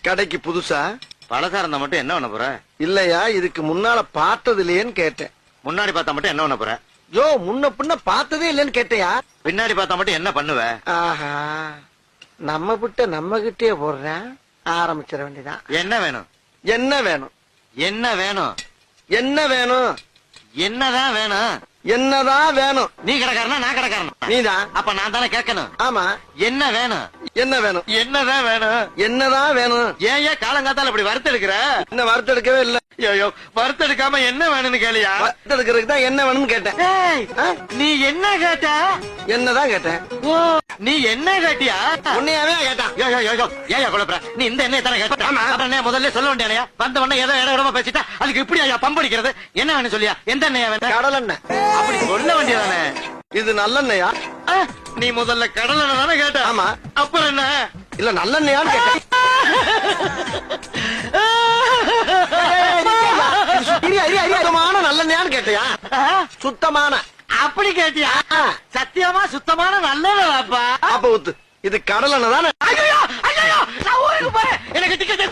கடைக்கு புதுசா? பழசா இருந்தா மட்டும் என்ன பண்ண போற? இல்லையா, இதுக்கு முன்னால பார்த்தது இல்லையேன்னு கேட்டேன். முன்னாடி பார்த்தா மட்டும் என்ன பண்ண போற? யோ, முன்ன பின்ன பார்த்ததே இல்லைன்னு கேட்டையா? பின்னாடி பார்த்தா மட்டும் என்ன பண்ணுவ? ஆஹா, நம்ம கிட்ட நம்ம கிட்டே போடுறேன். ஆரம்பிச்சிட வேண்டியதான். என்ன வேணும்? என்ன வேணும்? என்ன வேணும்? என்ன வேணும்? என்னதான் வேணும்? என்னதான் வேணும்? நீ கடைக்காரனா நான் கடைக்காரனா? நீதான். அப்ப நான் தானே கேட்கணும். ஆமா. என்ன வேணும்? என்ன வேணும்? என்னதான் வேணும்? என்னதான் வேணும்? ஏன் காலங்காத்தால இப்படி வறுத்தெடுக்கிற? என்ன வறுத்தெடுக்கவே இல்ல. ஐயோ, வறுத்தெடுக்காம என்ன வேணும்னு கேளியா? வறுத்தெடுக்கிறதுக்கு தான் என்ன வேணும்னு கேட்டேன். ஏய், நீ என்ன கேட்ட? என்னதான் கேட்டேன். ஓ, நீ என்ன கேட்டியா? உன்னையாவே கேட்டான். ஏயா குழப்பற? நீ இந்த எண்ணெய் தானே கேட்ட? அப்புறம் என்ன முதல்ல சொல்ல வேண்டியா? வந்த உடனே ஏதோ இட இடமா பேசிட்டா அதுக்கு இப்படி ஐயா பம்படிக்கிறது? என்ன வேணும் சொல்லியா? எந்த எண்ணெயா வேணும்? கடல் எண்ணெய். அப்படி சொல்ல வேண்டியதானே. இது நல்லெண்ணெயா? நீ முதல்ல கடல் எண்ணெய் தானே கேட்ட? ஆமா. அப்புறம் என்ன? இல்ல நல்லெண்ணெயான்னு கேட்டேன். சுத்தமான நல்லெண்ணெயான்னு கேட்டியா? சுத்தமான. அப்படி கேட்டியா? சத்தியமா சுத்தமான நல்லதாப்பா. அப்ப ஊத்து. இது கடல் எண்ணெய் தானே? நான் ஊருக்கு போறேன். எனக்கு டிக்கெட்